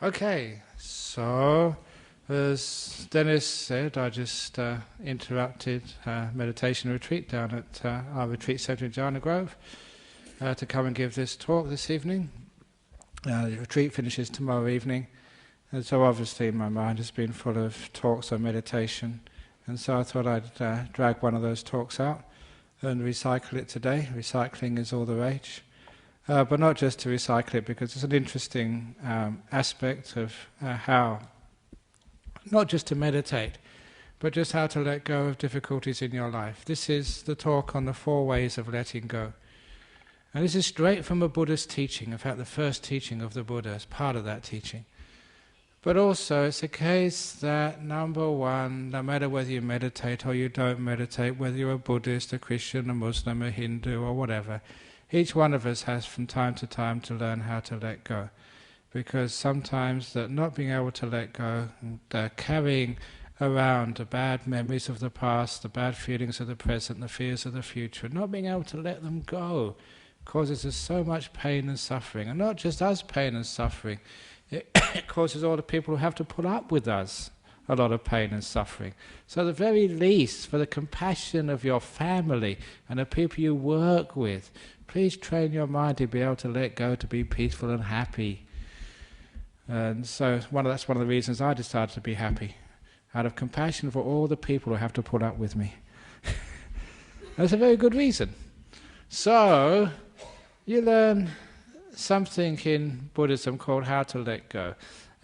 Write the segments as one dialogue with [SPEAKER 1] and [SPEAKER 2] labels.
[SPEAKER 1] Okay, so as Dennis said, I just interrupted meditation retreat down at our retreat centre in Ajahn Grove to come and give this talk this evening. The retreat finishes tomorrow evening, and so obviously my mind has been full of talks on meditation, and so I thought I'd drag one of those talks out and recycle it today. Recycling is all the rage. But not just to recycle it, because it's an interesting aspect of how, not just to meditate, but just how to let go of difficulties in your life. This is the talk on the 4 ways of letting go. And this is straight from a Buddhist teaching, in fact the first teaching of the Buddha is part of that teaching. But also it's a case that, number one, no matter whether you meditate or you don't meditate, whether you're a Buddhist, a Christian, a Muslim, a Hindu or whatever, each one of us has from time to time to learn how to let go. Because sometimes that not being able to let go, carrying around the bad memories of the past, the bad feelings of the present, the fears of the future, not being able to let them go causes us so much pain and suffering. And not just us pain and suffering, it causes all the people who have to put up with us a lot of pain and suffering. So at the very least, for the compassion of your family and the people you work with, please train your mind to be able to let go, to be peaceful and happy. And so that's one of the reasons I decided to be happy, out of compassion for all the people who have to put up with me. That's a very good reason. So, you learn something in Buddhism called how to let go.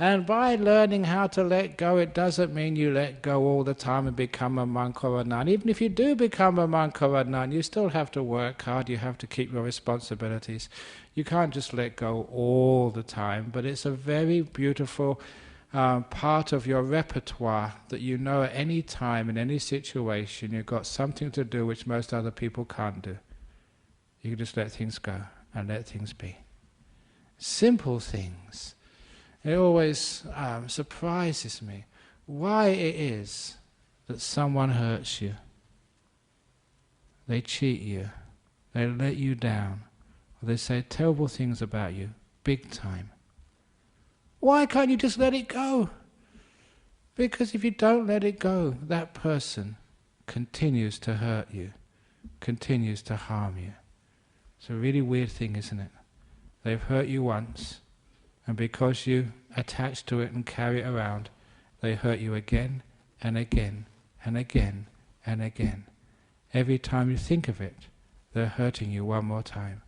[SPEAKER 1] And by learning how to let go, it doesn't mean you let go all the time and become a monk or a nun. Even if you do become a monk or a nun, you still have to work hard, you have to keep your responsibilities. You can't just let go all the time, but it's a very beautiful part of your repertoire that you know at any time, in any situation, you've got something to do which most other people can't do. You can just let things go and let things be. Simple things. It always surprises me why it is that someone hurts you, they cheat you, they let you down, or they say terrible things about you, big time. Why can't you just let it go? Because if you don't let it go, that person continues to hurt you, continues to harm you. It's a really weird thing, isn't it? They've hurt you once, and because you attach to it and carry it around, they hurt you again and again and again and again. Every time you think of it, they're hurting you one more time.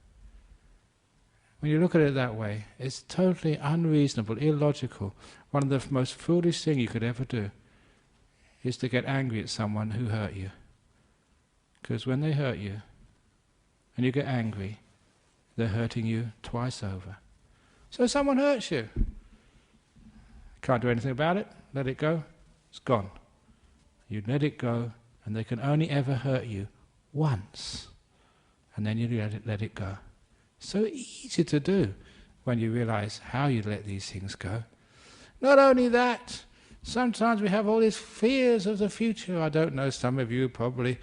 [SPEAKER 1] When you look at it that way, it's totally unreasonable, illogical. One of the most foolish things you could ever do is to get angry at someone who hurt you. Because when they hurt you, and you get angry, they're hurting you twice over. So someone hurts you. Can't do anything about it, let it go, it's gone. You let it go, and they can only ever hurt you once. And then you let it go. So easy to do when you realize how you let these things go. Not only that, sometimes we have all these fears of the future. I don't know, some of you probably,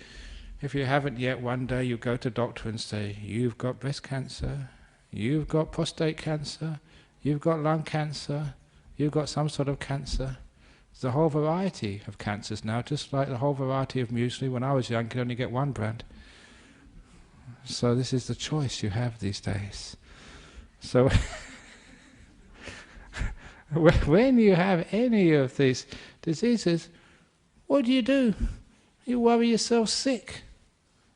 [SPEAKER 1] if you haven't yet, one day you go to a doctor and say, you've got breast cancer, you've got prostate cancer, you've got lung cancer, you've got some sort of cancer. There's a whole variety of cancers now, just like the whole variety of muesli. When I was young, you could only get one brand. So this is the choice you have these days. So when you have any of these diseases, what do? You worry yourself sick.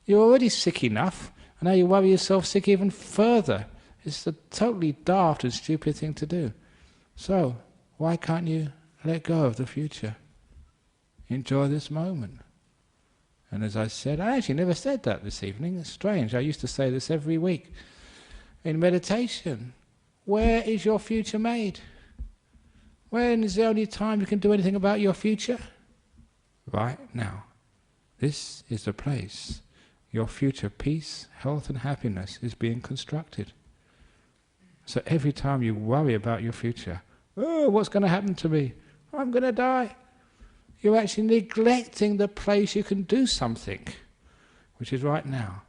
[SPEAKER 1] You're already sick enough, and now you worry yourself sick even further. It's a totally daft and stupid thing to do. So, why can't you let go of the future? Enjoy this moment. And as I said, I actually never said that this evening. It's strange. I used to say this every week. In meditation, where is your future made? When is the only time you can do anything about your future? Right now. This is the place your future peace, health and happiness is being constructed. So every time you worry about your future, oh, what's going to happen to me? I'm going to die. You're actually neglecting the place you can do something, which is right now.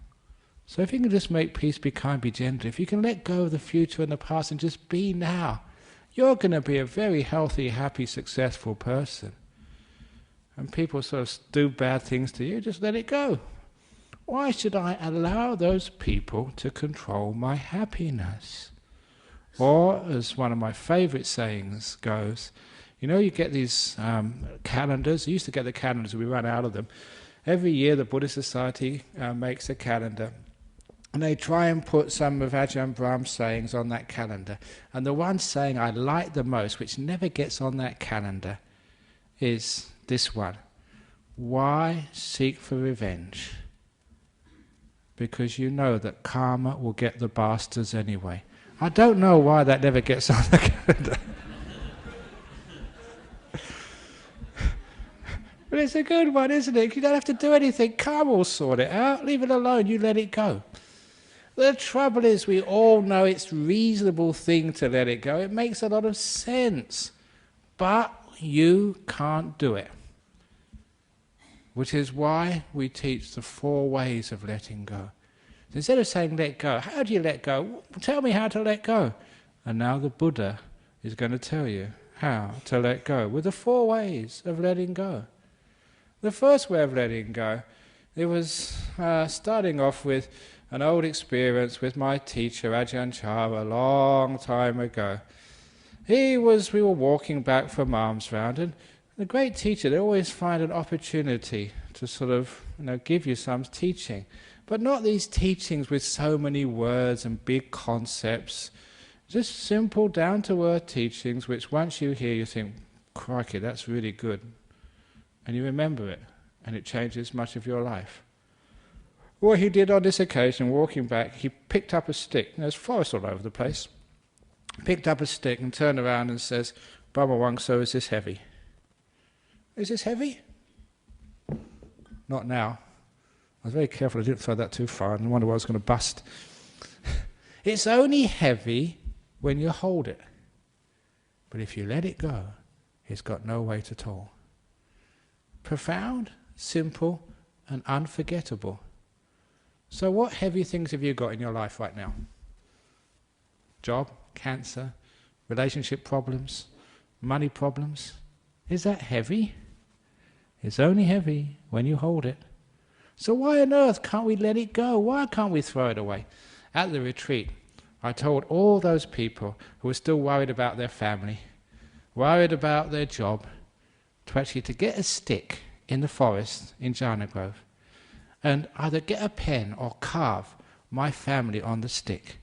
[SPEAKER 1] So if you can just make peace, be kind, be gentle, if you can let go of the future and the past and just be now, you're going to be a very healthy, happy, successful person. And people sort of do bad things to you, just let it go. Why should I allow those people to control my happiness? Or, as one of my favourite sayings goes, you know, you get these calendars. I used to get the calendars, we ran out of them. Every year the Buddhist Society makes a calendar, and they try and put some of Ajahn Brahm's sayings on that calendar. And the one saying I like the most, which never gets on that calendar, is this one: why seek for revenge? Because you know that karma will get the bastards anyway. I don't know why that never gets on the calendar. But it's a good one, isn't it? You don't have to do anything. Karma will sort it out. Leave it alone. You let it go. The trouble is, we all know it's a reasonable thing to let it go. It makes a lot of sense. But you can't do it. Which is why we teach the 4 ways of letting go. Instead of saying let go, how do you let go? Tell me how to let go. And now the Buddha is going to tell you how to let go with the 4 ways of letting go. The first way of letting go, it was starting off with an old experience with my teacher, Ajahn Brahm, a long time ago. We were walking back from alms round, and the great teacher, they always find an opportunity to sort of, give you some teaching. But not these teachings with so many words and big concepts. Just simple, down-to-earth teachings which once you hear you think, crikey, that's really good. And you remember it, and it changes much of your life. What he did on this occasion, walking back, he picked up a stick. There's forest all over the place. Picked up a stick and turned around and says, Brahma Wangso, is this heavy? Is this heavy? Not now. I was very careful I didn't throw that too far, and I wonder why I was going to bust. It's only heavy when you hold it. But if you let it go, it's got no weight at all. Profound, simple, and unforgettable. So what heavy things have you got in your life right now? Job, cancer, relationship problems, money problems. Is that heavy? It's only heavy when you hold it. So why on earth can't we let it go? Why can't we throw it away? At the retreat, I told all those people who were still worried about their family, worried about their job, to get a stick in the forest in Jhana Grove and either get a pen or carve my family on the stick.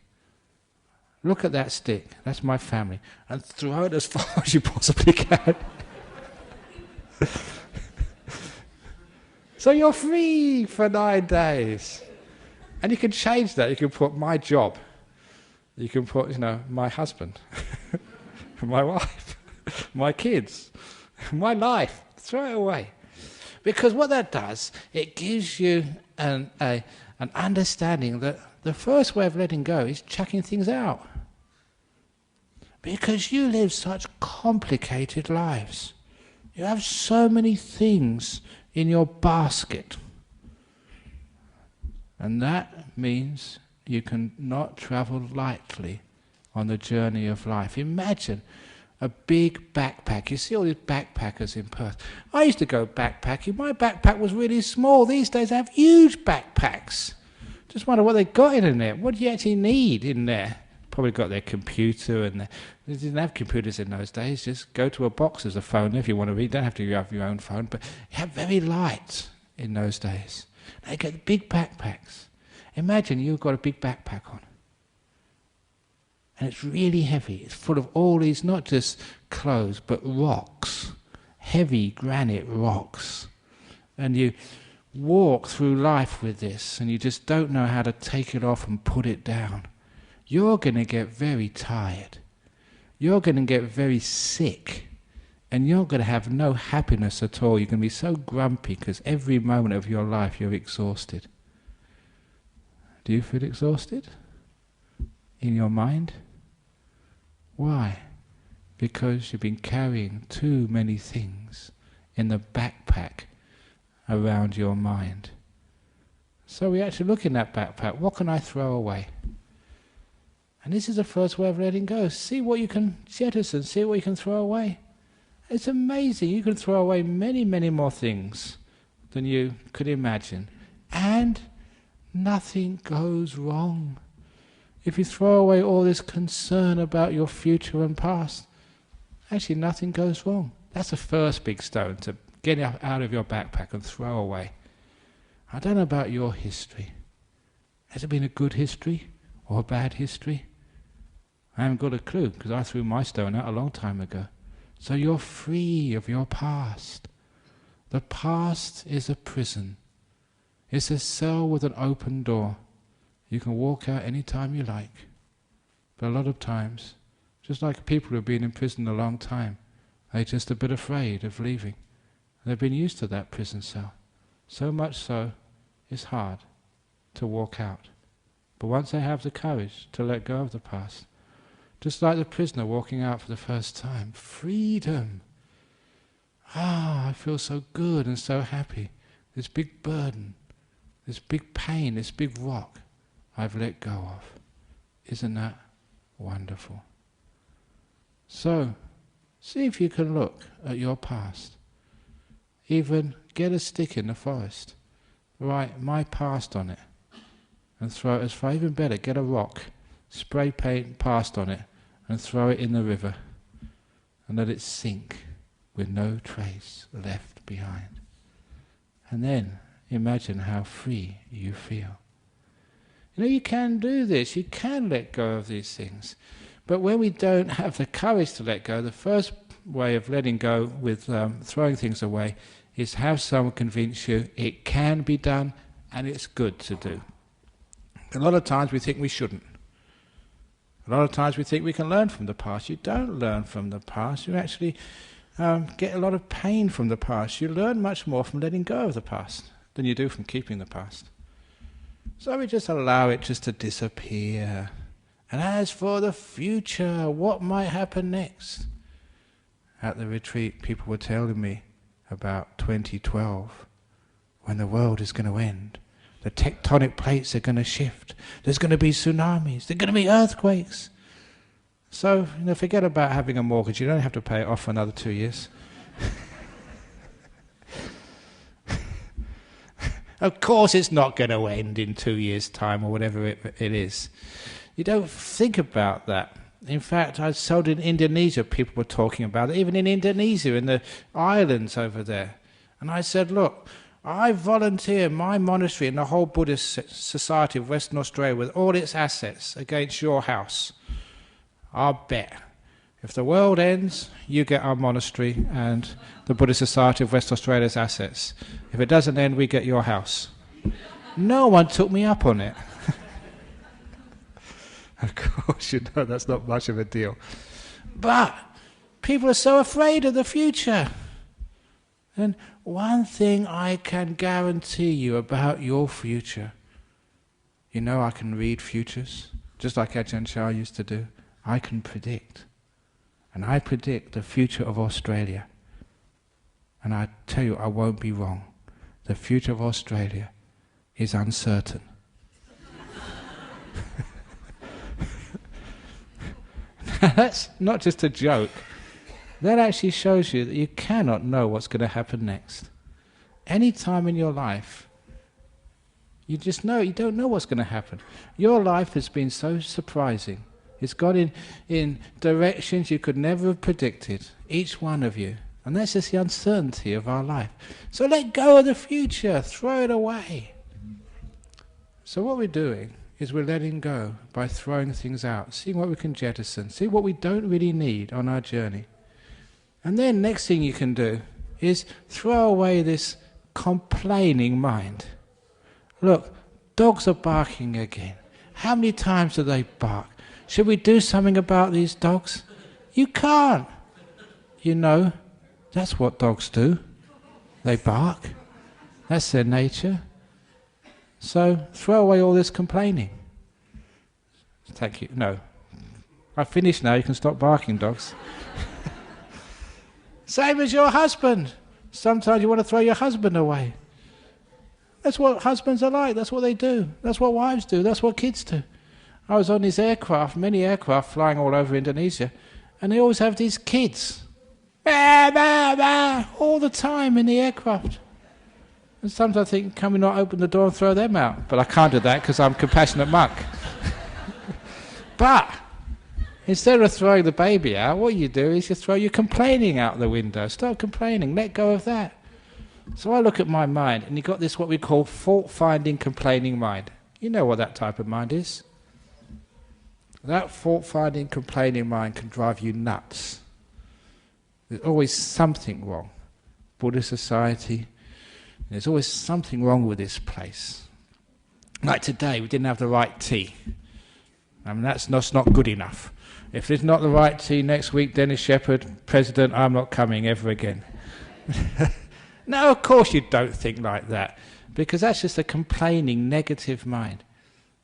[SPEAKER 1] Look at that stick, that's my family, and throw it as far as you possibly can. So you're free for 9 days. And you can change that. You can put my job. You can put, my husband, my wife, my kids, my life. Throw it away. Because what that does, it gives you an understanding that the first way of letting go is chucking things out. Because you live such complicated lives. You have so many things in your basket. And that means you can not travel lightly on the journey of life. Imagine a big backpack. You see all these backpackers in Perth. I used to go backpacking. My backpack was really small. These days I have huge backpacks. Just wonder what they got in there. What do you actually need in there? Probably got their computer, and they didn't have computers in those days. Just go to a box as a phone if you want to read. Don't have to have your own phone, but you have very light in those days. They get big backpacks. Imagine you've got a big backpack on, and it's really heavy. It's full of all these, not just clothes, but rocks, heavy granite rocks, and you walk through life with this, and you just don't know how to take it off and put it down. You're going to get very tired. You're going to get very sick. And you're going to have no happiness at all. You're going to be so grumpy because every moment of your life you're exhausted. Do you feel exhausted? In your mind? Why? Because you've been carrying too many things in the backpack around your mind. So we actually look in that backpack. What can I throw away? And this is the first way of letting go. See what you can jettison, see what you can throw away. It's amazing. You can throw away many, many more things than you could imagine. And nothing goes wrong. If you throw away all this concern about your future and past, actually nothing goes wrong. That's the first big stone to get out of your backpack and throw away. I don't know about your history. Has it been a good history or a bad history? I haven't got a clue, because I threw my stone out a long time ago. So you're free of your past. The past is a prison. It's a cell with an open door. You can walk out any time you like. But a lot of times, just like people who've been in prison a long time, they're just a bit afraid of leaving. They've been used to that prison cell. So much so, it's hard to walk out. But once they have the courage to let go of the past, just like the prisoner walking out for the first time, freedom. I feel so good and so happy. This big burden, this big pain, this big rock, I've let go of. Isn't that wonderful? So, see if you can look at your past. Even get a stick in the forest, write my past on it, and throw it as far. Even better, get a rock, spray paint past on it, and throw it in the river, and let it sink with no trace left behind. And then imagine how free you feel. You know, you can do this, you can let go of these things. But when we don't have the courage to let go, the first way of letting go with throwing things away is have someone convince you it can be done and it's good to do. A lot of times we think we shouldn't. A lot of times we think we can learn from the past. You don't learn from the past. You actually get a lot of pain from the past. You learn much more from letting go of the past than you do from keeping the past. So we just allow it just to disappear. And as for the future, what might happen next? At the retreat, people were telling me about 2012, when the world is going to end. The tectonic plates are going to shift. There's going to be tsunamis. There's going to be earthquakes. So, forget about having a mortgage. You don't have to pay it off for another 2 years. Of course it's not going to end in 2 years' time or whatever it is. You don't think about that. In fact, I saw in Indonesia, people were talking about it, even in Indonesia, in the islands over there. And I said, look, I volunteer my monastery and the whole Buddhist society of Western Australia with all its assets against your house. I'll bet. If the world ends, you get our monastery and the Buddhist Society of West Australia's assets. If it doesn't end, we get your house. No one took me up on it. Of course, that's not much of a deal. But people are so afraid of the future. And one thing I can guarantee you about your future, I can read futures, just like Ajahn Chah used to do. I can predict. And I predict the future of Australia. And I tell you, I won't be wrong. The future of Australia is uncertain. That's not just a joke. That actually shows you that you cannot know what's going to happen next. Any time in your life, you just know, you don't know what's going to happen. Your life has been so surprising. It's gone in directions you could never have predicted, each one of you. And that's just the uncertainty of our life. So let go of the future, throw it away. So what we're doing is we're letting go by throwing things out, seeing what we can jettison, see what we don't really need on our journey. And then next thing you can do is throw away this complaining mind. Look, dogs are barking again. How many times do they bark? Should we do something about these dogs? You can't. That's what dogs do. They bark. That's their nature. So throw away all this complaining. Thank you. No. I've finished now. You can stop barking, dogs. Same as your husband. Sometimes you want to throw your husband away. That's what husbands are like. That's what they do. That's what wives do. That's what kids do. I was on this aircraft, many aircraft flying all over Indonesia, and they always have these kids, bah, bah, bah, all the time in the aircraft. And sometimes I think, can we not open the door and throw them out? But I can't do that because I'm a compassionate monk. But instead of throwing the baby out, what you do is you throw your complaining out the window. Stop complaining, let go of that. So I look at my mind, and you've got this what we call fault-finding, complaining mind. You know what that type of mind is. That fault-finding, complaining mind can drive you nuts. There's always something wrong. Buddhist society, there's always something wrong with this place. Like today, we didn't have the right tea. I mean, that's not good enough. If there's not the right tea next week, Dennis Shepherd, President, I'm not coming ever again. No, of course you don't think like that, because that's just a complaining, negative mind.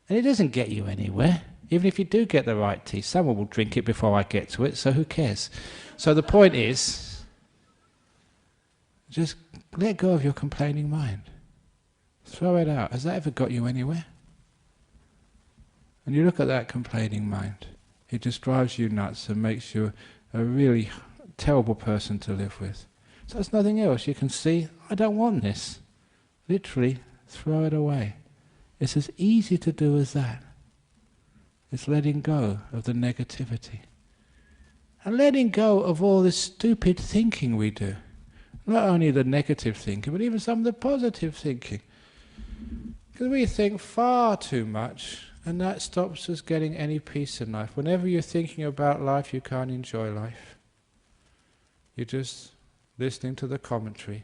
[SPEAKER 1] And it doesn't get you anywhere. Even if you do get the right tea, someone will drink it before I get to it, so who cares? So the point is, just let go of your complaining mind. Throw it out. Has that ever got you anywhere? And you look at that complaining mind, it just drives you nuts and makes you a really terrible person to live with. So it's nothing else. You can see, I don't want this. Literally, throw it away. It's as easy to do as that. It's letting go of the negativity. And letting go of all this stupid thinking we do. Not only the negative thinking, but even some of the positive thinking. Because we think far too much, and that stops us getting any peace in life. Whenever you're thinking about life, you can't enjoy life. You're just listening to the commentary.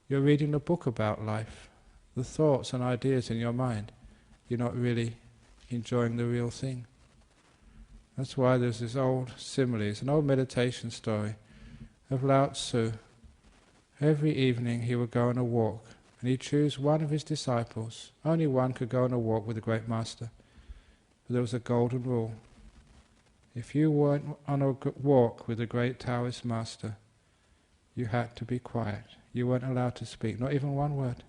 [SPEAKER 1] You're reading the book about life. The thoughts and ideas in your mind. You're not really enjoying the real thing. That's why there's this old simile, it's an old meditation story of Lao Tzu. Every evening he would go on a walk, and he'd choose one of his disciples. Only one could go on a walk with the great master. But there was a golden rule. If you weren't on a walk with the great Taoist master, you had to be quiet. You weren't allowed to speak, not even one word.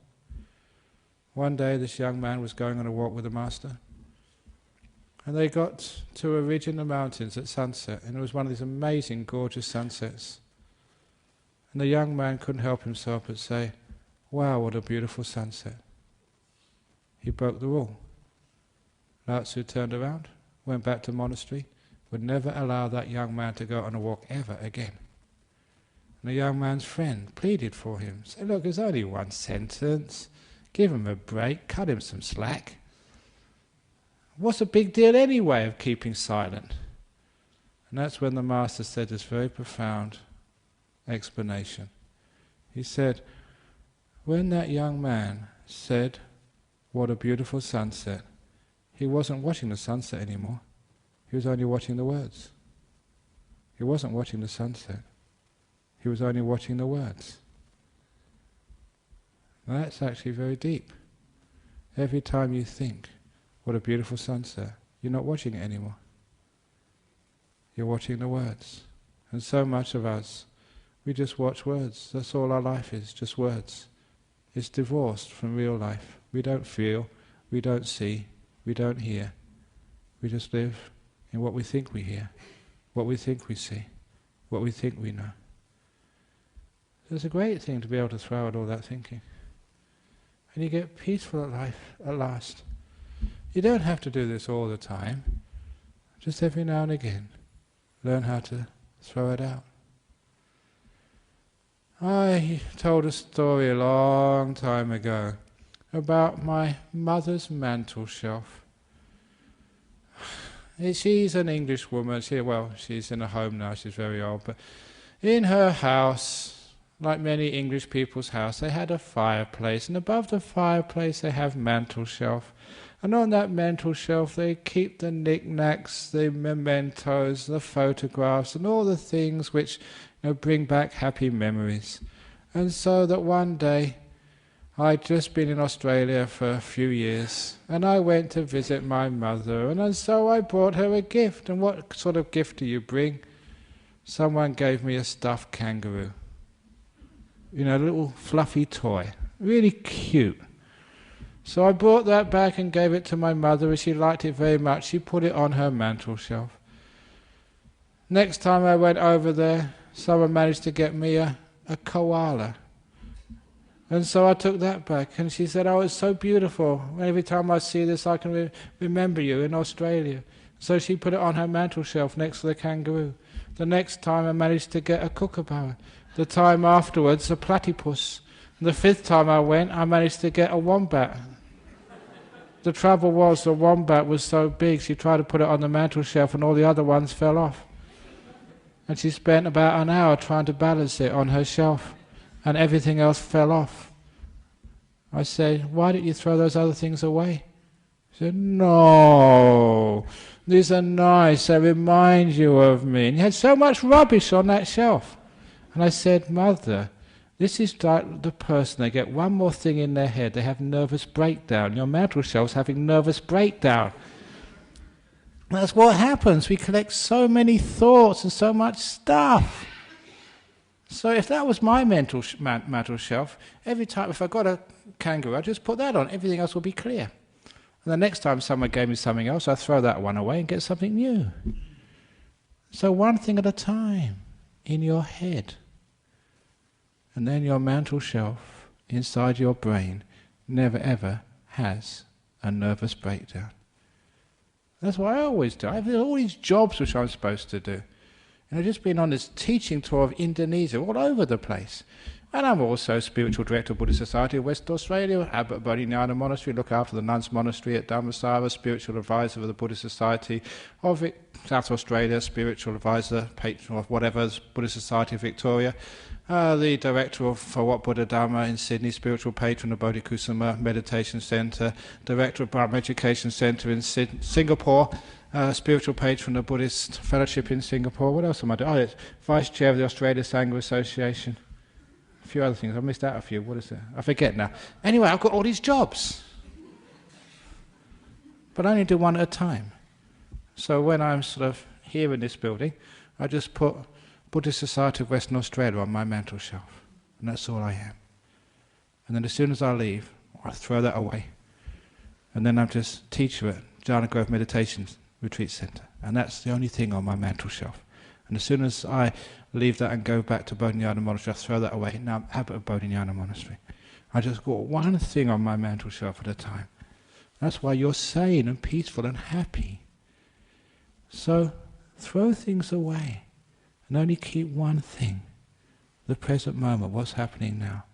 [SPEAKER 1] One day this young man was going on a walk with the master, and they got to a ridge in the mountains at sunset, and it was one of these amazing, gorgeous sunsets. And the young man couldn't help himself but say, "Wow, what a beautiful sunset." He broke the rule. Lao Tzu turned around, went back to the monastery, would never allow that young man to go on a walk ever again. And the young man's friend pleaded for him, said, "Look, there's only one sentence. Give him a break, cut him some slack. What's the big deal anyway of keeping silent?" And that's when the master said this very profound explanation. He said, when that young man said, "What a beautiful sunset," he wasn't watching the sunset anymore. He was only watching the words. He wasn't watching the sunset. He was only watching the words. Now that's actually very deep. Every time you think, "What a beautiful sunset," you're not watching it anymore. You're watching the words. And so much of us, we just watch words. That's all our life is, just words. It's divorced from real life. We don't feel, we don't see, we don't hear. We just live in what we think we hear, what we think we see, what we think we know. So it's a great thing to be able to throw out all that thinking. And you get peaceful at life at last. You don't have to do this all the time. Just every now and again, learn how to throw it out. I told a story a long time ago about my mother's mantel shelf. She's an English woman. She's in a home now, she's very old, but in her house, like many English people's house, they had a fireplace, and above the fireplace they have mantel shelf. And on that mantel shelf they keep the knickknacks, the mementos, the photographs, and all the things which bring back happy memories. And so that one day, I'd just been in Australia for a few years, and I went to visit my mother, and so I brought her a gift. And what sort of gift do you bring? Someone gave me a stuffed kangaroo. A little fluffy toy, really cute. So I brought that back and gave it to my mother, and she liked it very much. She put it on her mantel shelf. Next time I went over there, someone managed to get me a koala. And so I took that back, and she said, oh, it's so beautiful. Every time I see this, I can remember you in Australia. So she put it on her mantel shelf next to the kangaroo. The next time I managed to get a kookaburra. The time afterwards, a platypus. And the fifth time I went, I managed to get a wombat. The trouble was the wombat was so big, she tried to put it on the mantel shelf and all the other ones fell off. And she spent about an hour trying to balance it on her shelf, and everything else fell off. I said, why didn't you throw those other things away? She said, no, these are nice, they remind you of me. And you had so much rubbish on that shelf. And I said, Mother, this is like the person, they get one more thing in their head, they have nervous breakdown. Your mantel shelf's having nervous breakdown. That's what happens. We collect so many thoughts and so much stuff. So if that was my mantel shelf, every time if I got a kangaroo, I'd just put that on. Everything else would be clear. And the next time someone gave me something else, I'd throw that one away and get something new. So one thing at a time in your head. And then your mantel shelf inside your brain never ever has a nervous breakdown. That's what I always do. I have all these jobs which I'm supposed to do. And I've just been on this teaching tour of Indonesia, all over the place. And I'm also spiritual director of Buddhist Society of West Australia, abbot of Bodhinyana Monastery, look after the nuns' monastery at Dhammasara, spiritual advisor of the Buddhist Society of South Australia, spiritual advisor, patron of whatever, Buddhist Society of Victoria, the director for Wat Buddha Dhamma in Sydney, spiritual patron of Bodhikusama Meditation Centre, director of Brahm Education Centre in Singapore, spiritual patron of Buddhist Fellowship in Singapore. What else am I doing? Oh, it's vice chair of the Australia Sangha Association. A few other things. I missed out a few. What is it? I forget now. Anyway, I've got all these jobs. But I only do one at a time. So when I'm sort of here in this building, I just put Buddhist Society of Western Australia on my mantel shelf. And that's all I am. And then as soon as I leave, I throw that away. And then I'm just teacher at Jhana Grove Meditation Retreat Centre. And that's the only thing on my mantel shelf. And as soon as I leave that and go back to Bodhinyana Monastery, I throw that away. Now I'm abbot of Bodhinyana Monastery. I just got one thing on my mantel shelf at a time. That's why you're sane and peaceful and happy. So throw things away and only keep one thing, the present moment, what's happening now.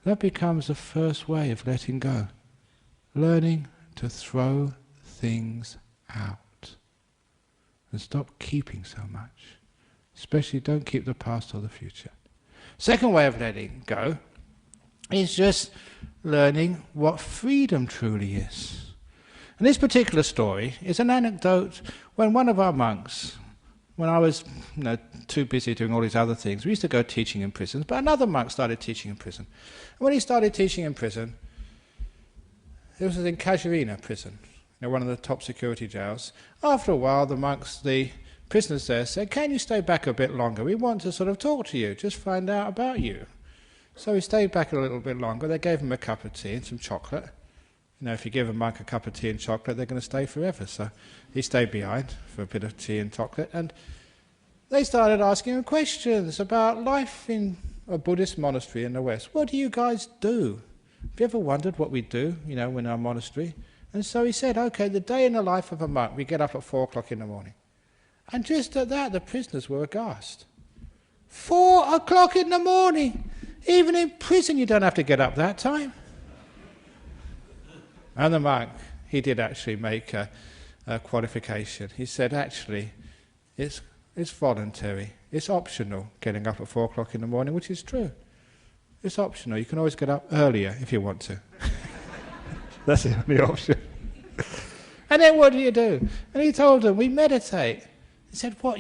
[SPEAKER 1] That becomes the first way of letting go. Learning to throw things out. And stop keeping so much. Especially don't keep the past or the future. Second way of letting go is just learning what freedom truly is. And this particular story is an anecdote when one of our monks, when I was too busy doing all these other things, we used to go teaching in prisons, but another monk started teaching in prison. And when he started teaching in prison, it was in Casuarina prison, one of the top security jails. After a while, the prisoners there said, can you stay back a bit longer? We want to sort of talk to you, just find out about you. So he stayed back a little bit longer. They gave him a cup of tea and some chocolate. If you give a monk a cup of tea and chocolate, they're going to stay forever. So he stayed behind for a bit of tea and chocolate. And they started asking him questions about life in a Buddhist monastery in the West. What do you guys do? Have you ever wondered what we do, in our monastery? And so he said, okay, the day in the life of a monk, we get up at 4 o'clock in the morning. And just at that, the prisoners were aghast. 4 o'clock in the morning! Even in prison you don't have to get up that time. And the monk, he did actually make a qualification. He said, actually, it's voluntary. It's optional getting up at 4 o'clock in the morning, which is true. It's optional. You can always get up earlier if you want to. That's the only option. And then what do you do? And he told them, we meditate. He said, what,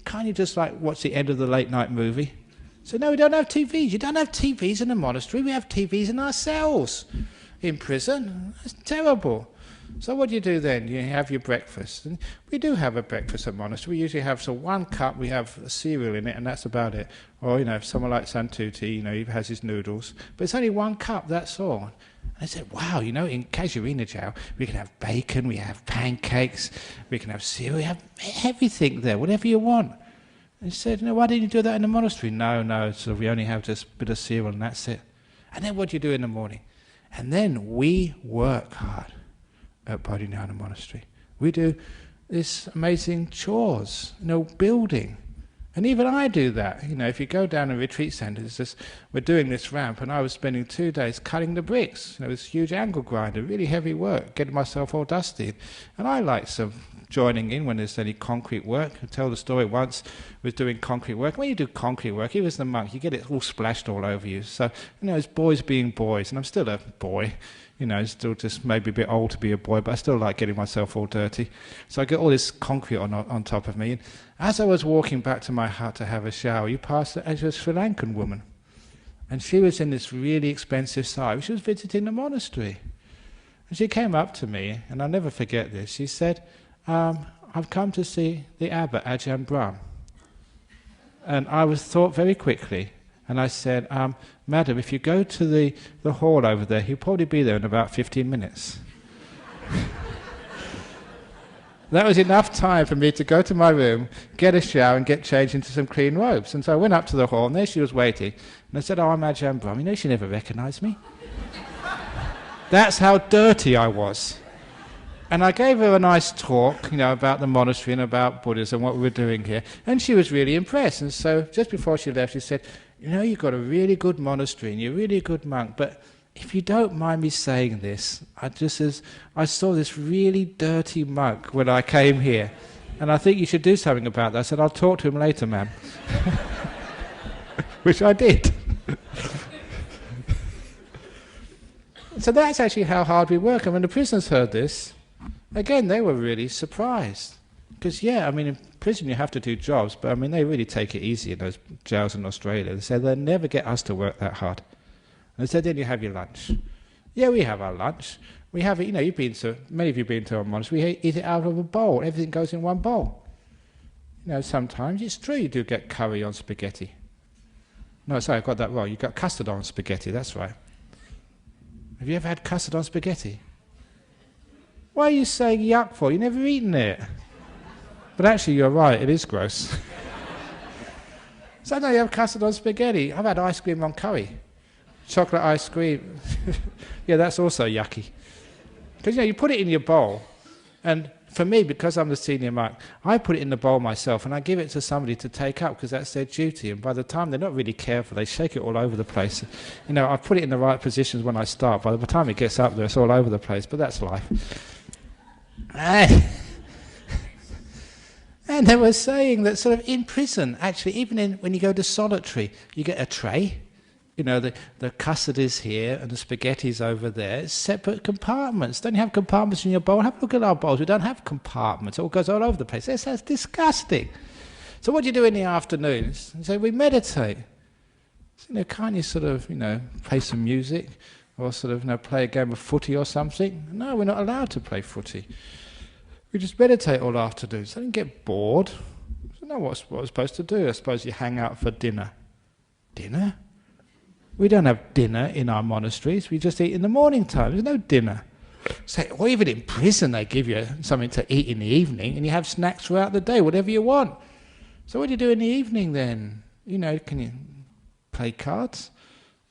[SPEAKER 1] can't you just watch the end of the late night movie? He said, no, we don't have TVs. You don't have TVs in the monastery. We have TVs in our cells. In prison. That's terrible. So what do you do then? You have your breakfast. And we do have a breakfast at monastery. We usually have 1 cup, we have a cereal in it, and that's about it. Or, if someone like Santuti, he has his noodles. But it's only 1 cup, that's all. I said, wow, you know, in Casuarina Chow, we can have bacon, we have pancakes, we can have cereal, we have everything there, whatever you want. And he said, you know, why didn't you do that in the monastery? No, so we only have just a bit of cereal and that's it. And then what do you do in the morning? And then we work hard at Bodhinyana Monastery. We do this amazing chores, you know, building. And even I do that. You know, if you go down to retreat centres, we're doing this ramp, and I was spending 2 days cutting the bricks. You know, this huge angle grinder, really heavy work, getting myself all dusty. And I like some joining in when there's any concrete work. I tell the story once, was doing concrete work. When you do concrete work, even as the monk, you get it all splashed all over you. So, you know, it's boys being boys, and I'm still a boy. You know, still just maybe a bit old to be a boy, but I still like getting myself all dirty. So I get all this concrete on top of me. And as I was walking back to my hut to have a shower, you passed a Sri Lankan woman. And she was in this really expensive sari. She was visiting the monastery. And she came up to me, and I'll never forget this. She said, I've come to see the abbot, Ajahn Brahm. And I was thought very quickly. And I said, madam, if you go to the hall over there, he'll probably be there in about 15 minutes. That was enough time for me to go to my room, get a shower and get changed into some clean robes. And so I went up to the hall, and there she was waiting. And I said, I'm Ajahn Brahm. You know, she never recognised me. That's how dirty I was. And I gave her a nice talk, you know, about the monastery and about Buddhism and what we were doing here. And she was really impressed. And so just before she left, she said, you know, you've got a really good monastery and you're really a good monk, but if you don't mind me saying this, I saw this really dirty monk when I came here, and I think you should do something about that. I said, I'll talk to him later, ma'am. Which I did. So that's actually how hard we work. And when the prisoners heard this, again, they were really surprised. Because, yeah, I mean, in prison you have to do jobs, but I mean, they really take it easy in those jails in Australia. They said they'll never get us to work that hard. And they said, then you have your lunch. Yeah, we have our lunch. We have it, you know, many of you have been to a monastery, we eat it out of a bowl. Everything goes in one bowl. You know, sometimes it's true you do get curry on spaghetti. No, sorry, I've got that wrong. You got custard on spaghetti, that's right. Have you ever had custard on spaghetti? Why are you saying yuck for? You've never eaten it. But actually, you're right, it is gross. Sometimes you have custard on spaghetti. I've had ice cream on curry. Chocolate ice cream. Yeah, that's also yucky. Because, you know, you put it in your bowl, and for me, because I'm the senior monk, I put it in the bowl myself, and I give it to somebody to take up, because that's their duty. And by the time they're not really careful, they shake it all over the place. You know, I put it in the right positions when I start. By the time it gets up there, it's all over the place, but that's life. And they were saying that sort of in prison, actually, even when you go to solitary, you get a tray. You know, the custard is here and the spaghetti's over there. It's separate compartments. Don't you have compartments in your bowl? Have a look at our bowls. We don't have compartments. It all goes all over the place. That's disgusting. So what do you do in the afternoons? So we meditate. So, you know, can't you sort of, you know, play some music or sort of, you know, play a game of footy or something? No, we're not allowed to play footy. We just meditate all afternoon. So I didn't get bored. So no, what we're supposed to do? I suppose you hang out for dinner. Dinner? We don't have dinner in our monasteries. We just eat in the morning time. There's no dinner. So, or even in prison, they give you something to eat in the evening, and you have snacks throughout the day, whatever you want. So what do you do in the evening then? You know, can you play cards?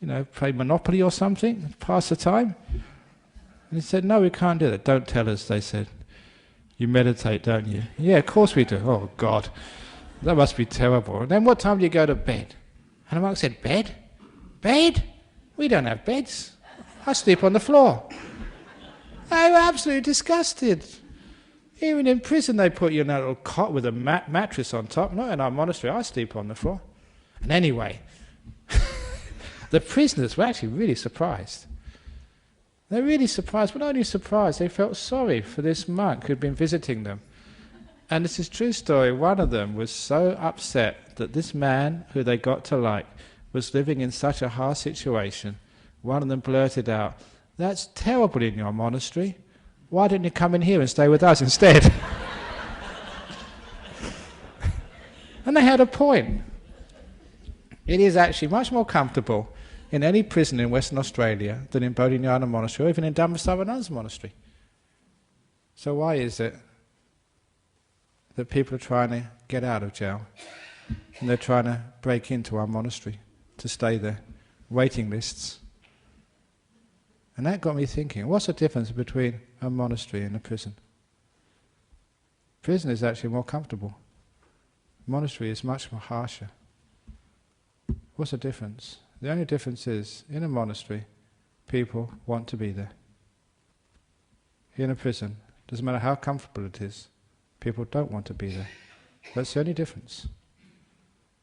[SPEAKER 1] You know, play Monopoly or something? Pass the time? And he said, no, we can't do that. Don't tell us, they said. You meditate, don't you? Yeah, of course we do. Oh, God. That must be terrible. And then what time do you go to bed? And the monk said, bed? Bed? We don't have beds. I sleep on the floor. They were absolutely disgusted. Even in prison they put you in a little cot with a mattress on top. Not in our monastery, I sleep on the floor. And anyway, the prisoners were actually really surprised. They're really surprised, but not only surprised, they felt sorry for this monk who'd been visiting them. And this is a true story. One of them was so upset that this man, who they got to like, was living in such a hard situation. One of them blurted out, that's terrible in your monastery. Why don't you come in here and stay with us instead? And they had a point. It is actually much more comfortable in any prison in Western Australia than in Bodhinyana Monastery or even in Dhammasaravanan's monastery. So why is it that people are trying to get out of jail and they're trying to break into our monastery to stay there? Waiting lists. And that got me thinking, what's the difference between a monastery and a prison? Prison is actually more comfortable. Monastery is much more harsher. What's the difference? The only difference is, in a monastery, people want to be there. In a prison, doesn't matter how comfortable it is, people don't want to be there. That's the only difference.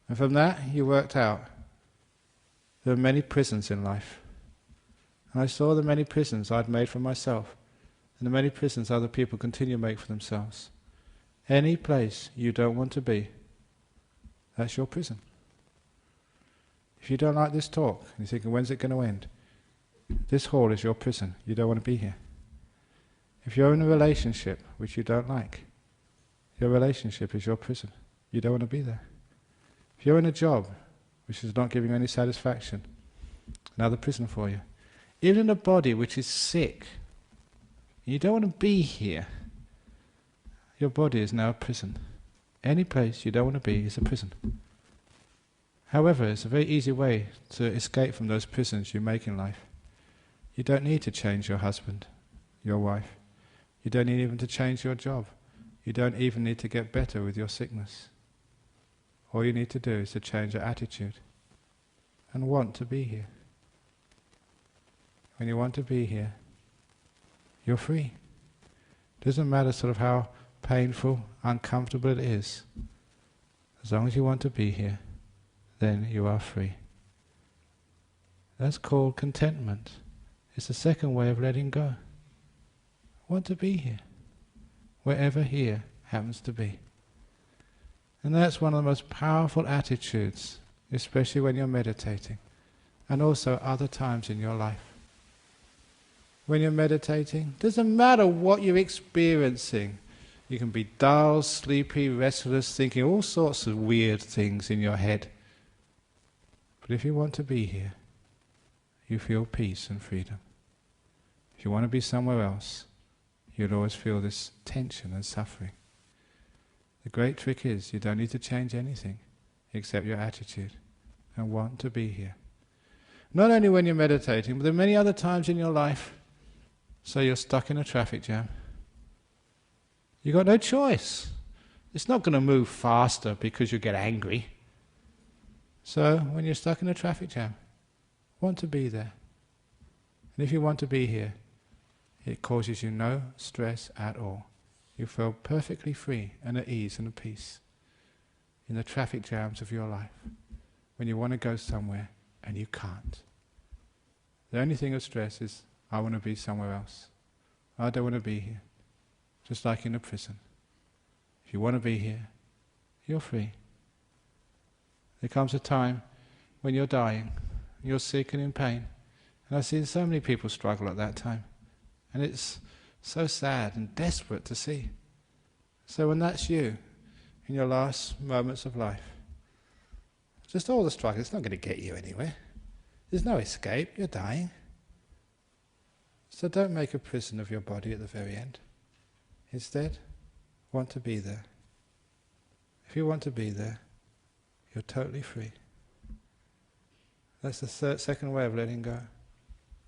[SPEAKER 1] And from that, you worked out there are many prisons in life. And I saw the many prisons I'd made for myself, and the many prisons other people continue to make for themselves. Any place you don't want to be, that's your prison. If you don't like this talk, and you're thinking, when's it going to end? This hall is your prison. You don't want to be here. If you're in a relationship which you don't like, your relationship is your prison. You don't want to be there. If you're in a job which is not giving you any satisfaction, another prison for you. Even in a body which is sick, you don't want to be here, your body is now a prison. Any place you don't want to be is a prison. However, it's a very easy way to escape from those prisons you make in life. You don't need to change your husband, your wife. You don't need even to change your job. You don't even need to get better with your sickness. All you need to do is to change your attitude and want to be here. When you want to be here, you're free. Doesn't matter sort of how painful, uncomfortable it is. As long as you want to be here, then you are free. That's called contentment. It's the second way of letting go. I want to be here, wherever here happens to be. And that's one of the most powerful attitudes, especially when you're meditating, and also other times in your life. When you're meditating, doesn't matter what you're experiencing. You can be dull, sleepy, restless, thinking all sorts of weird things in your head. But if you want to be here, you feel peace and freedom. If you want to be somewhere else, you'll always feel this tension and suffering. The great trick is you don't need to change anything except your attitude and want to be here. Not only when you're meditating, but there are many other times in your life. So you're stuck in a traffic jam. You've got no choice. It's not going to move faster because you get angry. So when you're stuck in a traffic jam, want to be there. And if you want to be here, it causes you no stress at all. You feel perfectly free and at ease and at peace in the traffic jams of your life. When you want to go somewhere and you can't. The only thing of stress is, I want to be somewhere else. I don't want to be here. Just like in a prison. If you want to be here, you're free. There comes a time when you're dying, you're sick and in pain. And I've seen so many people struggle at that time. And it's so sad and desperate to see. So when that's you, in your last moments of life, just all the struggle, it's not going to get you anywhere. There's no escape, you're dying. So don't make a prison of your body at the very end. Instead, want to be there. If you want to be there, you're totally free. That's the second way of letting go.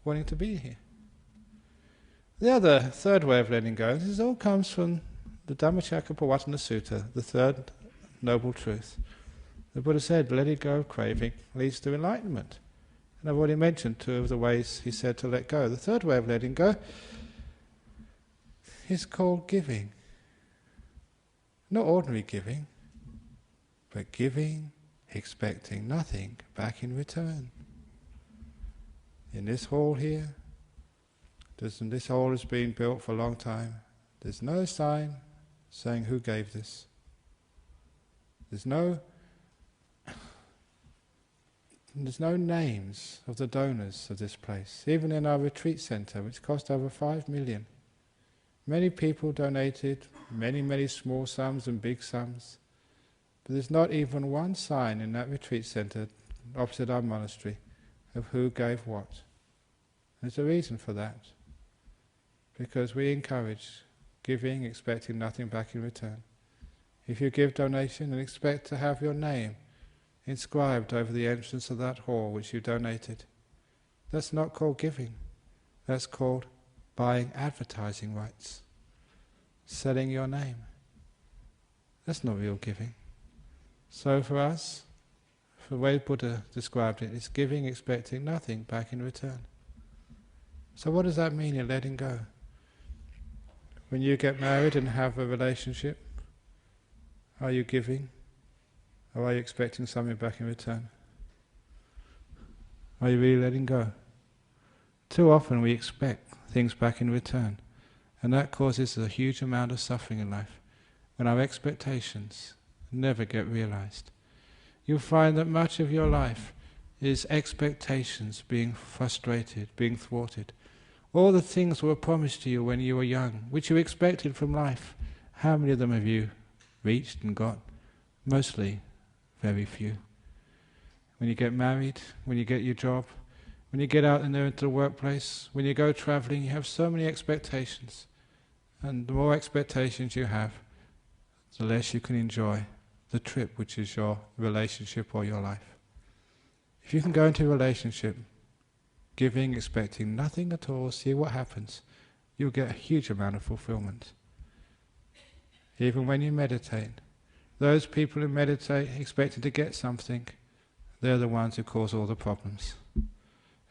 [SPEAKER 1] Wanting to be here. The third way of letting go, this all comes from the Dhammacakkappavattana Sutta, the third noble truth. The Buddha said, letting go of craving leads to enlightenment. And I've already mentioned two of the ways he said to let go. The third way of letting go is called giving. Not ordinary giving, but giving, expecting nothing back in return. In this hall here, this hall has been built for a long time. There's no sign saying who gave this. There's no names of the donors of this place. Even in our retreat centre, which cost over 5 million. Many people donated, many small sums and big sums. But there's not even one sign in that retreat centre opposite our monastery of who gave what. There's a reason for that. Because we encourage giving, expecting nothing back in return. If you give donation and expect to have your name inscribed over the entrance of that hall which you donated, that's not called giving. That's called buying advertising rights, selling your name. That's not real giving. So for us, the way Buddha described it, it's giving expecting nothing back in return. So what does that mean in letting go? When you get married and have a relationship, are you giving? Or are you expecting something back in return? Are you really letting go? Too often we expect things back in return, and that causes a huge amount of suffering in life, when our expectations never get realized. You'll find that much of your life is expectations being frustrated, being thwarted. All the things were promised to you when you were young, which you expected from life. How many of them have you reached and got? Mostly very few. When you get married, when you get your job, when you get out and there into the workplace, when you go travelling, you have so many expectations. And the more expectations you have, the less you can enjoy the trip, which is your relationship or your life. If you can go into a relationship, giving, expecting nothing at all, see what happens, you'll get a huge amount of fulfillment. Even when you meditate, those people who meditate expecting to get something, they're the ones who cause all the problems.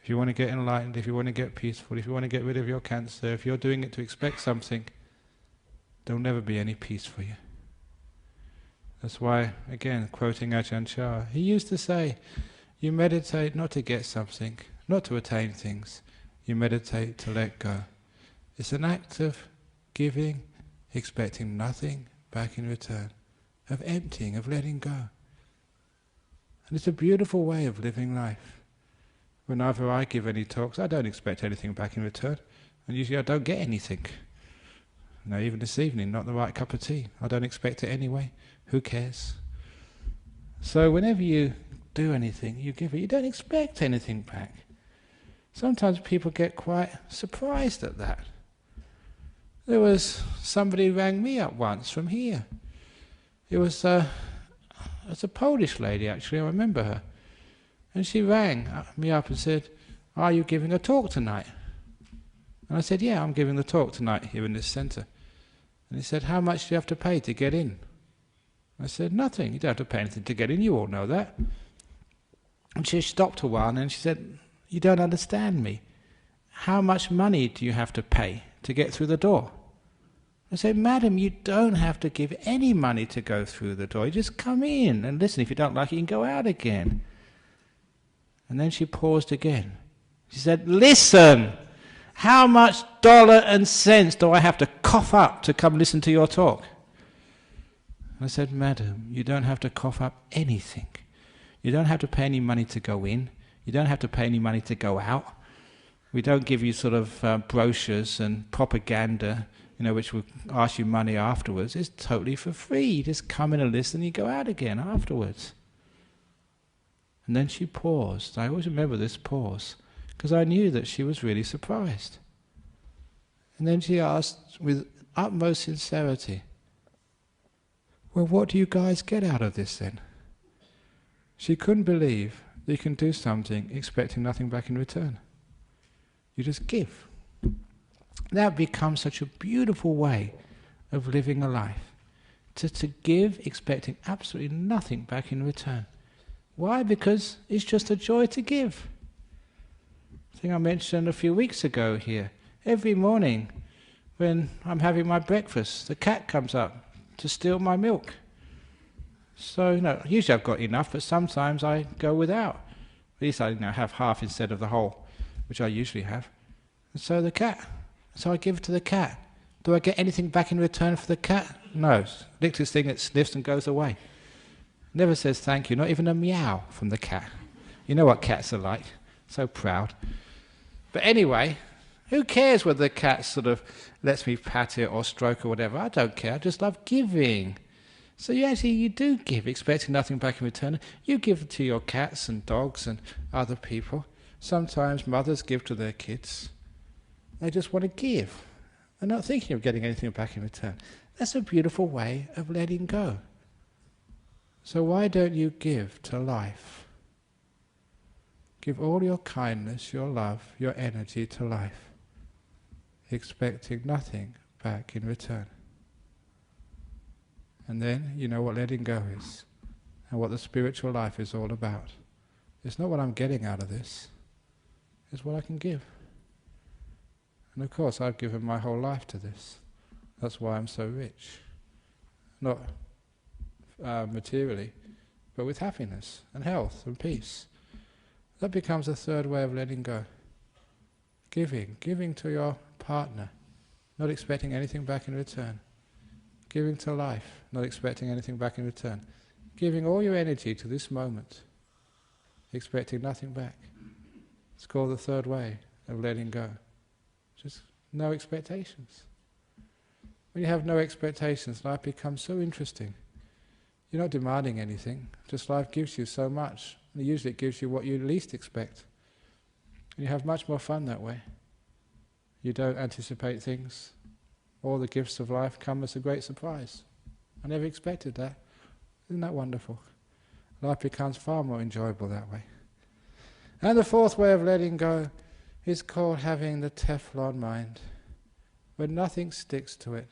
[SPEAKER 1] If you want to get enlightened, if you want to get peaceful, if you want to get rid of your cancer, if you're doing it to expect something, there'll never be any peace for you. That's why, again, quoting Ajahn Brahm, he used to say, you meditate not to get something, not to attain things, you meditate to let go. It's an act of giving, expecting nothing back in return, of emptying, of letting go. And it's a beautiful way of living life. Whenever I give any talks, I don't expect anything back in return, and usually I don't get anything. No, even this evening, not the right cup of tea. I don't expect it anyway. Who cares? So whenever you do anything, you give it, you don't expect anything back. Sometimes people get quite surprised at that. There was somebody who rang me up once from here. It was a Polish lady, actually, I remember her. And she rang me up and said, are you giving a talk tonight? And I said, yeah, I'm giving the talk tonight here in this centre. And he said, how much do you have to pay to get in? I said, nothing, you don't have to pay anything to get in, you all know that. And she stopped a while and she said, you don't understand me. How much money do you have to pay to get through the door? I said, madam, you don't have to give any money to go through the door. You just come in and listen. If you don't like it, you can go out again. And then she paused again. She said, listen, how much dollar and cents do I have to cough up to come listen to your talk? I said, madam, you don't have to cough up anything. You don't have to pay any money to go in. You don't have to pay any money to go out. We don't give you sort of brochures and propaganda, which will ask you money afterwards. It's totally for free. You just come in and listen and you go out again afterwards. And then she paused. I always remember this pause, because I knew that she was really surprised. And then she asked with utmost sincerity, well, what do you guys get out of this then? She couldn't believe that you can do something expecting nothing back in return. You just give. That becomes such a beautiful way of living a life. To give expecting absolutely nothing back in return. Why? Because it's just a joy to give. I think I mentioned a few weeks ago here, every morning when I'm having my breakfast, the cat comes up to steal my milk. So, usually I've got enough, but sometimes I go without. At least I have half instead of the whole, which I usually have. And so I give it to the cat. Do I get anything back in return for the cat? No. Licks this thing, it sniffs and goes away. Never says thank you, not even a meow from the cat. You know what cats are like, so proud. But anyway, who cares whether the cat sort of lets me pat it or stroke or whatever? I don't care, I just love giving. So you do give, expecting nothing back in return. You give to your cats and dogs and other people. Sometimes mothers give to their kids. They just want to give. They're not thinking of getting anything back in return. That's a beautiful way of letting go. So why don't you give to life? Give all your kindness, your love, your energy to life, expecting nothing back in return. And then you know what letting go is, and what the spiritual life is all about. It's not what I'm getting out of this, it's what I can give. And of course I've given my whole life to this. That's why I'm so rich. Not materially, but with happiness and health and peace. That becomes a third way of letting go. Giving to your partner, not expecting anything back in return. Giving to life, not expecting anything back in return. Giving all your energy to this moment, expecting nothing back. It's called the third way of letting go. Just no expectations. When you have no expectations, life becomes so interesting. You're not demanding anything, just life gives you so much. And usually it gives you what you least expect. And you have much more fun that way. You don't anticipate things. All the gifts of life come as a great surprise. I never expected that. Isn't that wonderful? Life becomes far more enjoyable that way. And the fourth way of letting go is called having the Teflon mind, where nothing sticks to it.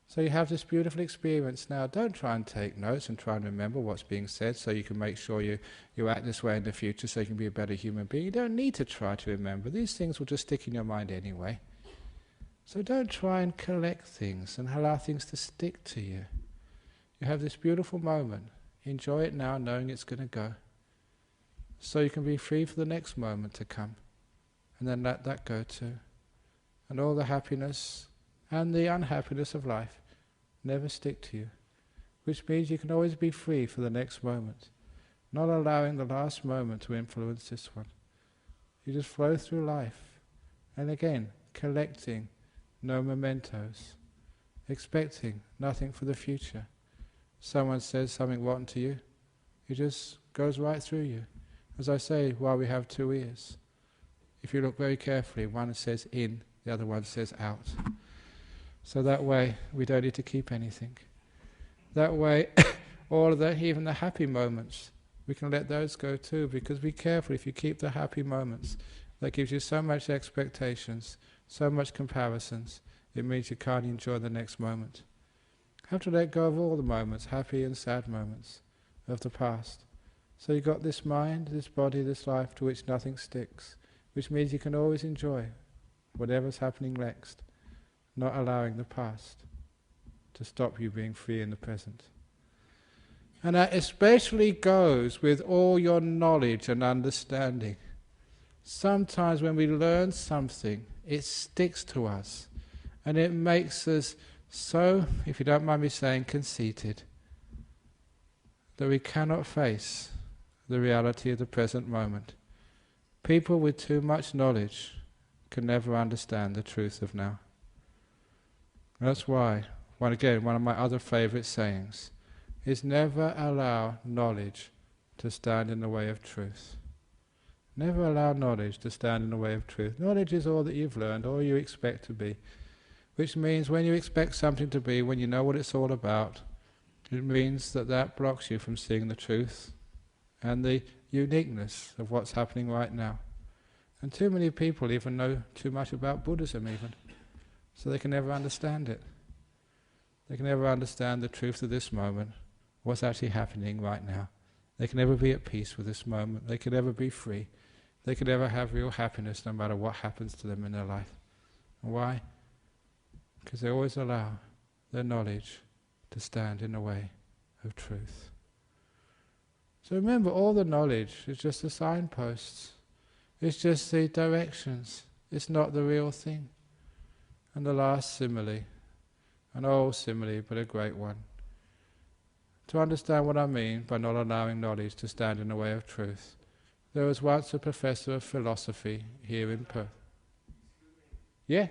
[SPEAKER 1] So you have this beautiful experience now. Don't try and take notes and try and remember what's being said so you can make sure you act this way in the future so you can be a better human being. You don't need to try to remember. These things will just stick in your mind anyway. So don't try and collect things and allow things to stick to you. You have this beautiful moment. Enjoy it now, knowing it's going to go. So you can be free for the next moment to come. And then let that go too. And all the happiness and the unhappiness of life never stick to you. Which means you can always be free for the next moment. Not allowing the last moment to influence this one. You just flow through life. And again, collecting no mementos. Expecting nothing for the future. Someone says something rotten to you, it just goes right through you. As I say, while we have two ears, if you look very carefully, one says in, the other one says out. So that way, we don't need to keep anything. That way, all of the, even the happy moments, we can let those go too, because be careful if you keep the happy moments. That gives you so much expectations, so much comparisons, it means you can't enjoy the next moment. Have to let go of all the moments, happy and sad moments, of the past. So you've got this mind, this body, this life to which nothing sticks, which means you can always enjoy whatever's happening next, not allowing the past to stop you being free in the present. And that especially goes with all your knowledge and understanding. Sometimes when we learn something, it sticks to us, and it makes us so, if you don't mind me saying, conceited, that we cannot face the reality of the present moment. People with too much knowledge can never understand the truth of now. That's why, one of my other favourite sayings is never allow knowledge to stand in the way of truth. Never allow knowledge to stand in the way of truth. Knowledge is all that you've learned, all you expect to be. Which means when you expect something to be, when you know what it's all about, it means that that blocks you from seeing the truth and the uniqueness of what's happening right now. And too many people even know too much about Buddhism even, so they can never understand it. They can never understand the truth of this moment, what's actually happening right now. They can never be at peace with this moment. They can never be free. They can never have real happiness no matter what happens to them in their life. And why? Because they always allow their knowledge to stand in the way of truth. So remember, all the knowledge is just the signposts. It's just the directions. It's not the real thing. And the last simile, an old simile but a great one. To understand what I mean by not allowing knowledge to stand in the way of truth, there was once a professor of philosophy here in Perth. Yeah?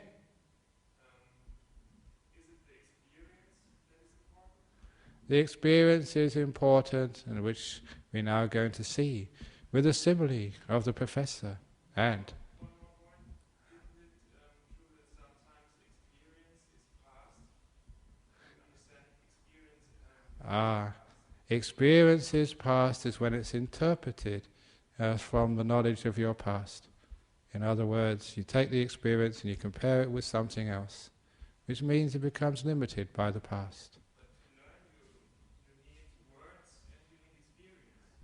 [SPEAKER 1] The experience is important, and which we're now going to see with the simile of the professor And experience is past is when it's interpreted from the knowledge of your past. In other words, you take the experience and you compare it with something else, which means it becomes limited by the past.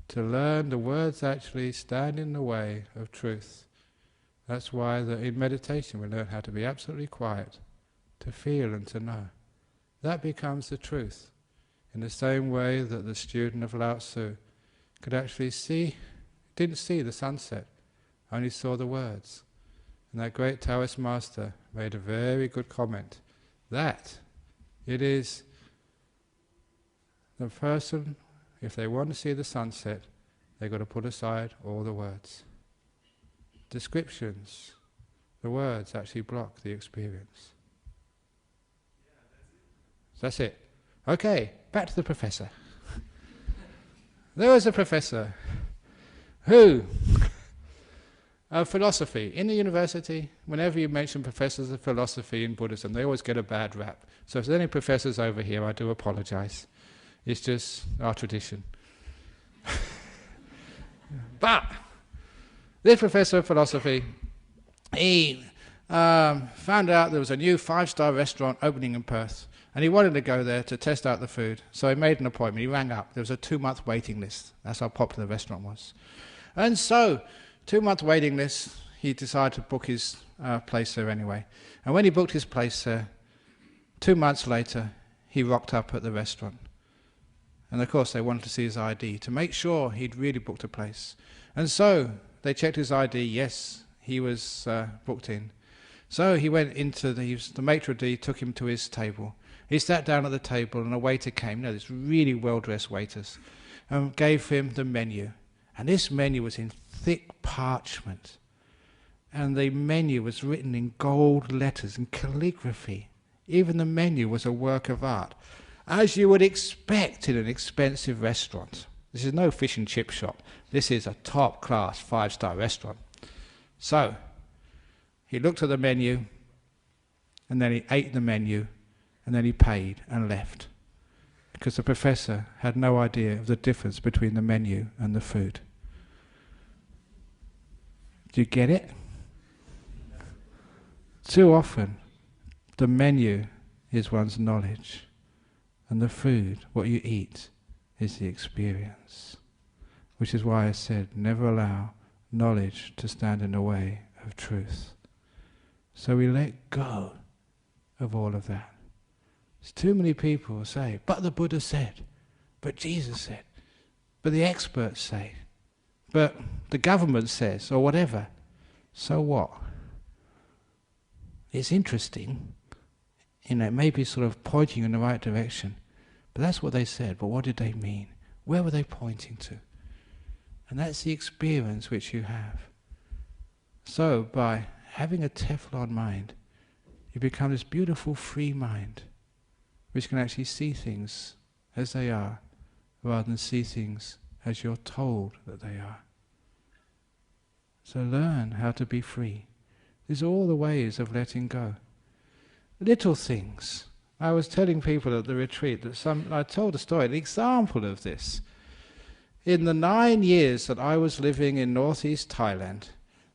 [SPEAKER 1] To learn, the words actually stand in the way of truth. That's why in meditation we learn how to be absolutely quiet, to feel and to know. That becomes the truth. In the same way that the student of Lao Tzu could actually didn't see the sunset, only saw the words. And that great Taoist master made a very good comment. That it is the person, if they want to see the sunset, they've got to put aside all the words. Descriptions, the words actually block the experience. That's it. Okay, back to the professor. There was a professor who, of philosophy, in the university, whenever you mention professors of philosophy in Buddhism, they always get a bad rap. So if there's any professors over here, I do apologize. It's just our tradition. But this professor of philosophy, he found out there was a new 5-star restaurant opening in Perth, and he wanted to go there to test out the food. So he made an appointment. He rang up. There was a 2-month waiting list. That's how popular the restaurant was. And so, 2-month waiting list, he decided to book his place there anyway. And when he booked his place there, 2 months later, he rocked up at the restaurant. And of course they wanted to see his ID to make sure he'd really booked a place. And so they checked his ID, yes, he was booked in. So he went into the maitre d' took him to his table. He sat down at the table and a waiter came, this really well-dressed waiters, and gave him the menu. And this menu was in thick parchment. And the menu was written in gold letters and calligraphy. Even the menu was a work of art, as you would expect in an expensive restaurant. This is no fish and chip shop. This is a top-class 5-star restaurant. So, he looked at the menu, and then he ate the menu, and then he paid and left. Because the professor had no idea of the difference between the menu and the food. Do you get it? Too often, the menu is one's knowledge, and the food, what you eat, is the experience. Which is why I said, never allow knowledge to stand in the way of truth. So we let go of all of that. There's too many people who say, but the Buddha said, but Jesus said, but the experts say, but the government says, or whatever. So what? It's interesting, it may be sort of pointing in the right direction, but that's what they said, but what did they mean? Where were they pointing to? And that's the experience which you have. So by having a Teflon mind, you become this beautiful free mind, which can actually see things as they are, rather than see things as you're told that they are. So learn how to be free. These are all the ways of letting go. Little things. I was telling people at the retreat that I told a story, an example of this. In the 9 years that I was living in northeast Thailand,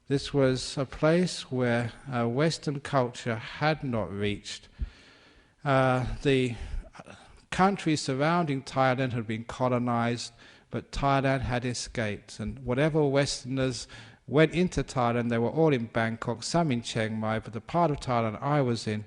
[SPEAKER 1] this was a place where Western culture had not reached. The countries surrounding Thailand had been colonized, but Thailand had escaped. And whatever Westerners went into Thailand, they were all in Bangkok, some in Chiang Mai, but the part of Thailand I was in,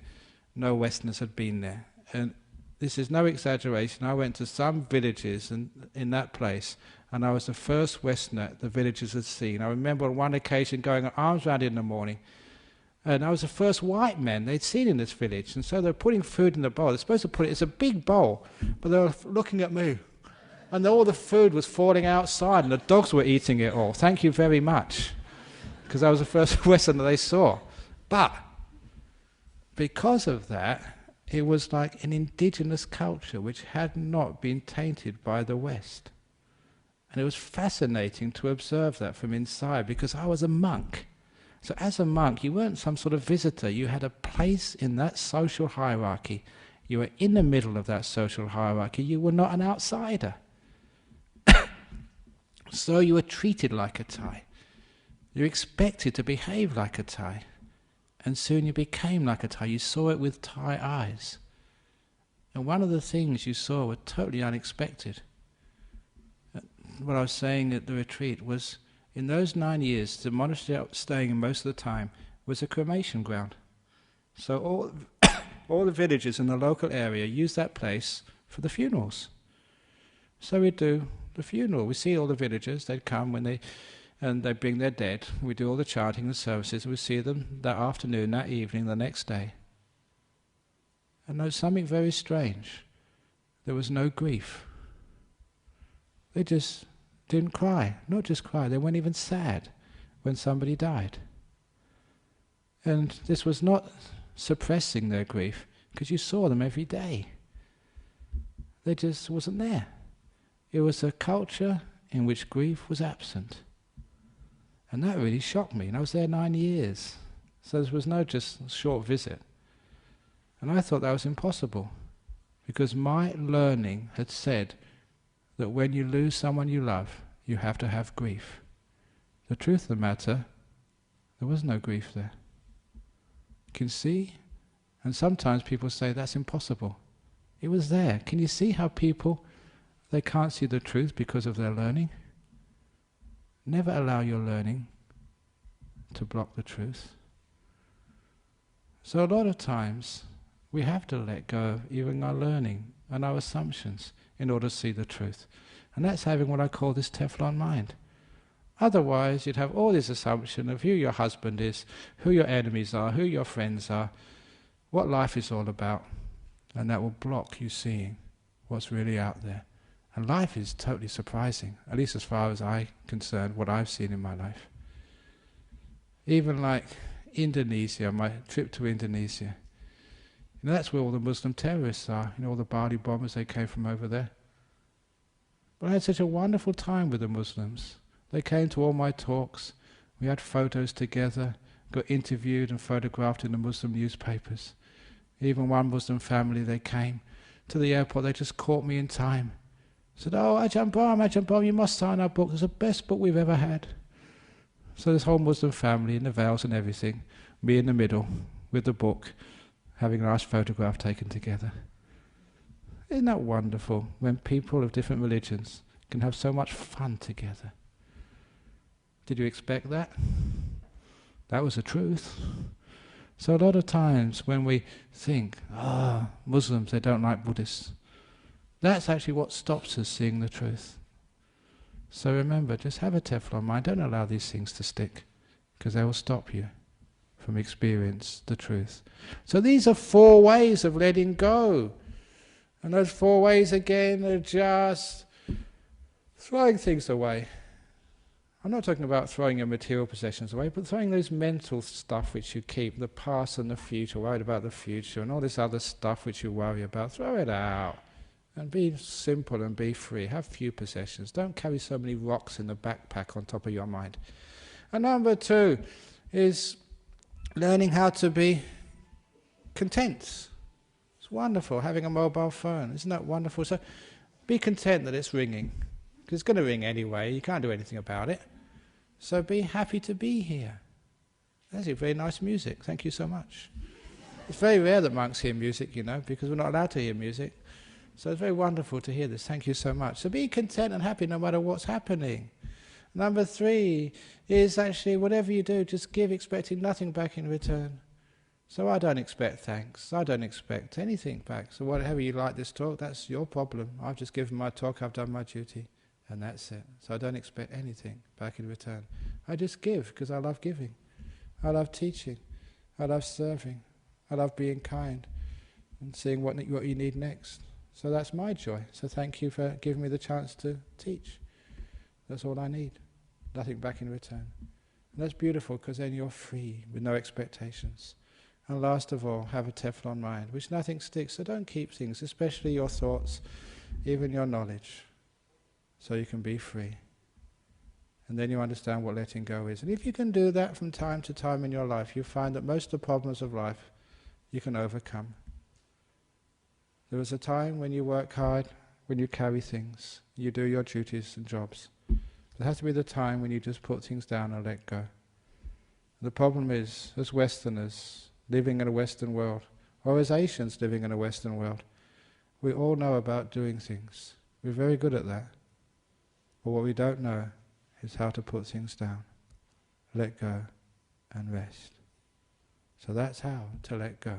[SPEAKER 1] no Westerners had been there. And this is no exaggeration. I went to some villages in that place, and I was the first Westerner the villagers had seen. I remember on one occasion going arms round in the morning, and I was the first white man they'd seen in this village. And so they were putting food in the bowl. They're supposed to put it, it's a big bowl, but they were looking at me. And all the food was falling outside, and the dogs were eating it all. Thank you very much, because I was the first Westerner they saw. But because of that, it was like an indigenous culture which had not been tainted by the West. And it was fascinating to observe that from inside, because I was a monk. So as a monk, you weren't some sort of visitor. You had a place in that social hierarchy. You were in the middle of that social hierarchy. You were not an outsider. So you were treated like a Thai. You were expected to behave like a Thai. And soon you became like a Thai. You saw it with Thai eyes. And one of the things you saw were totally unexpected. What I was saying at the retreat was, in those 9 years, the monastery I was staying in most of the time was a cremation ground. So all the villagers in the local area used that place for the funerals. So we'd do the funeral. We see all the villagers, they'd come and they bring their dead. We do all the chanting and services. We see them that afternoon, that evening, the next day. And there was something very strange. There was no grief. They just didn't cry. Not just cry, they weren't even sad when somebody died. And this was not suppressing their grief, because you saw them every day. They just wasn't there. It was a culture in which grief was absent. And that really shocked me. And I was there 9 years. So there was no just short visit. And I thought that was impossible, because my learning had said that when you lose someone you love, you have to have grief. The truth of the matter, there was no grief there. You can see? And sometimes people say that's impossible. It was there. Can you see how people, they can't see the truth because of their learning? Never allow your learning to block the truth. So a lot of times we have to let go of even our learning and our assumptions in order to see the truth. And that's having what I call this Teflon mind. Otherwise you'd have all this assumption of who your husband is, who your enemies are, who your friends are, what life is all about. And that will block you seeing what's really out there. And life is totally surprising, at least as far as I'm concerned, what I've seen in my life. Even like Indonesia, my trip to Indonesia. You know, that's where all the Muslim terrorists are, you know, all the Bali bombers, they came from over there. But I had such a wonderful time with the Muslims. They came to all my talks, we had photos together, got interviewed and photographed in the Muslim newspapers. Even one Muslim family, they came to the airport, they just caught me in time. Said, "Oh, Ajahn Brahm, you must sign our book, it's the best book we've ever had." So this whole Muslim family in the veils and everything, me in the middle with the book, having a nice photograph taken together. Isn't that wonderful when people of different religions can have so much fun together? Did you expect that? That was the truth. So a lot of times when we think, Muslims, they don't like Buddhists, that's actually what stops us seeing the truth. So remember, just have a Teflon mind. Don't allow these things to stick, because they will stop you from experience the truth. So these are 4 ways of letting go. And those 4 ways again are just throwing things away. I'm not talking about throwing your material possessions away, but throwing those mental stuff which you keep, the past and the future, worried about the future, and all this other stuff which you worry about. Throw it out. And be simple and be free. Have few possessions. Don't carry so many rocks in the backpack on top of your mind. And number 2 is learning how to be content. It's wonderful having a mobile phone. Isn't that wonderful? So be content that it's ringing. Because it's going to ring anyway. You can't do anything about it. So be happy to be here. That's very nice music. Thank you so much. It's very rare that monks hear music, you know, because we're not allowed to hear music. So it's very wonderful to hear this. Thank you so much. So be content and happy no matter what's happening. Number 3 is actually whatever you do, just give expecting nothing back in return. So I don't expect thanks. I don't expect anything back. So whatever you like this talk, that's your problem. I've just given my talk, I've done my duty, and that's it. So I don't expect anything back in return. I just give because I love giving. I love teaching. I love serving. I love being kind and seeing what you need next. So that's my joy. So thank you for giving me the chance to teach. That's all I need. Nothing back in return. And that's beautiful because then you're free with no expectations. And last of all, have a Teflon mind, which nothing sticks. So don't keep things, especially your thoughts, even your knowledge, so you can be free. And then you understand what letting go is. And if you can do that from time to time in your life, you find that most of the problems of life you can overcome. There was a time when you work hard, when you carry things, you do your duties and jobs. There has to be the time when you just put things down and let go. The problem is, as Westerners living in a Western world, or as Asians living in a Western world, we all know about doing things. We're very good at that. But what we don't know is how to put things down, let go and rest. So that's how to let go.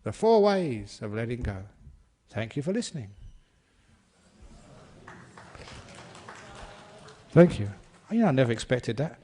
[SPEAKER 1] The 4 ways of letting go. Thank you for listening. Thank you. I never expected that.